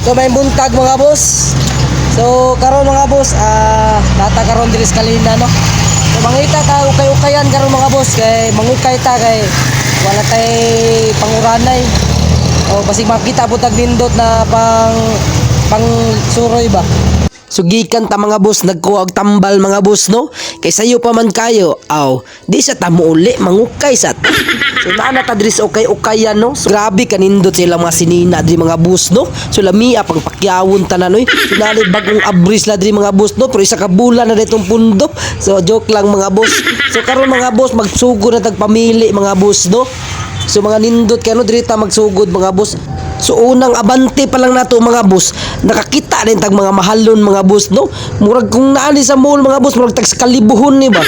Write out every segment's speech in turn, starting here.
So may buntag mga boss. So karon mga boss, nata karon diri sa Kalina no. So mangita ta ukay-ukayan karon mga boss kay mangukay ta kay wala tay panguranay. O basig makita putag nindot na pang suroy ba. So gikan ta mga boss nagkuha og tambal mga boss no. Kay sayo pa man kayo, di sa tamo uli mangukay sa ta. So naana ta diri sa ukay-ukayan no. So grabe kanindot sila mga sinina diri mga boss no. So lamia pang pakyawon tanan oy. Sinali bagong abris la diri mga boss no, pero isa ka bulan na ditong pundok. So joke lang mga boss. So karon mga boss magsugod na tagpamili mga boss no. So mga nindot kay diri ta magsugod mga boss. So unang abante pa lang nato mga boss, nakakita din tag mga mahalon mga boss no. Murag kung naani sa mall mga boss, murag tag sa kalibuhon ni ba.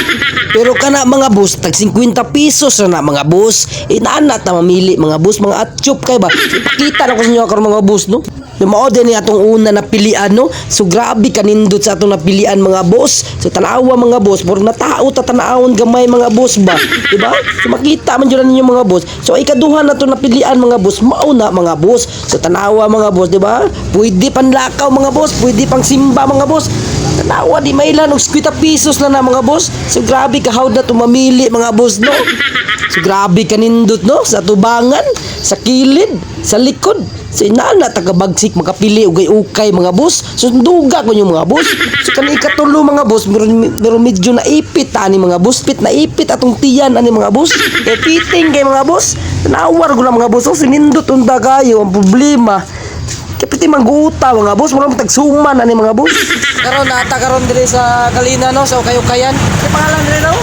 Pero kana mga boss, tag 50 pesos na mga boss. Inaana ta mamili mga boss, mga atchop kay ba. Ipakita na ko sa inyo karon mga boss no. Mao din ni atong una na pilian no. So grabe kanindot sa atong napilian mga boss. So tanawa mga boss, murag natao ta tanawon gamay mga boss ba. Di ba? So makita man jud ninyo mga boss. So ikaduha na to napilian mga boss, mao na mga boss. So tanawa mga boss, di ba? Pwede panlakaw mga boss, pwede pang simba mga boss. Tanawa di mailan og 50 pesos na mga boss. So grabe kahawd na to mamili mga boss no. So grabe kanindot no, sa tubangan, sa kilid, sa likod. So inaana tagabagsik makapili ugay-ukay mga boss. So duga ko yung mga boss. So kani ikatulo mga boss, meron medyo naipit ani mga boss, naipit atong tiyan ani mga boss. Kay fitting kay mga boss. Tanawar ko lang mga boss. So sinindot unta kayo ang problema. Kapiti mangguta mga boss, mura tagsuman ani mga boss. Karon nata karon diri sa Kalina no, sa ukay-ukayan. Ano pangalan diri no?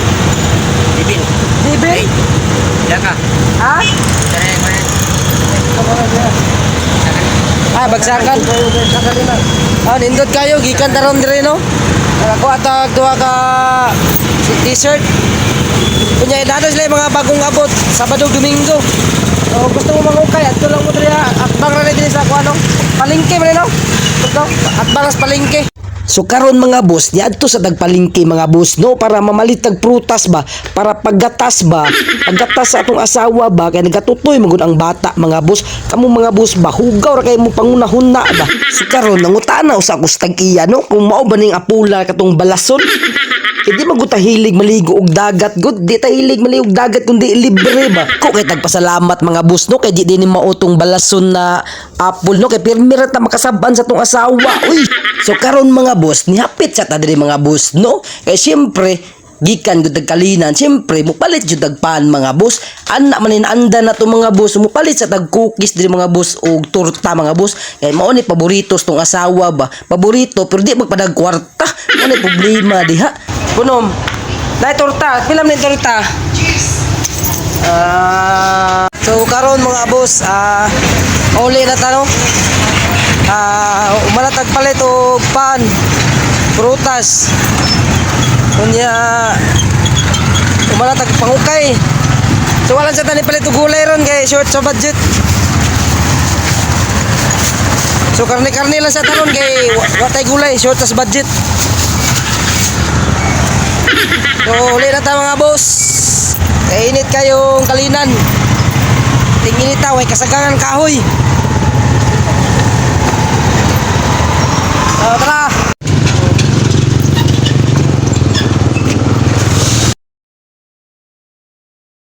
Bibil. Bibil. Ilan ka? Ha? Tara, mana? Bagsakan. Nindot kayo gikan taron dire no. Ako atag duha ka t-shirt. Kunya dados sila mga bagong abot Sabado Domingo. So gusto mo mangukay adto lang mo dire atbang ra dire sa kuno. Palengke man no. Ito atbang sa palengke. So karon mga boss, diadto sa dagpalingki mga boss no, para mamalit tag prutas ba, para paggatas ba, paggatas sa atong asawa ba, kay nagatutoy magud ang bata mga boss. Kamo mga boss ba, hugaw ra kay mo pangunahuna ba. So karon nangutana usa ko sa tag-iya no, kung mao ba ning apula katong balason. Hindi maguta hilig maligo og dagat good, di ta hilig maligo og dagat kundi libre ba. Ko kay tagpasalamat mga boss no, kay di din mautong balason na apple no, kay pirmirat na makasaban sa tong asawa. Uy, so karon mga boss, nihapit sa ta diri mga boss no. Kay syempre gikan gud Kalinan, syempre mupalit jud dagpan mga boss. Ana man anda na to mga boss, mupalit sa tag cookies diri mga boss og torta mga boss. Kay mao ni paborito tong asawa ba. Paborito pero di magpadag kwarta. Ano problema diha? Kunom. Dai torta, pila man torta? Cheers. So karon mga boss, uli na ta no. Umalatag palit og pan, prutas. Kunya umalatag pangukay. So wala sa tani palit og gulay ron kay short sa budget. So karne-karne lang sa tanon kay watay gulay, short sa budget. So uli na ta mga boss. Kay init kayong Kalinan. Tingin ita way kasagangan kahoy. Tara.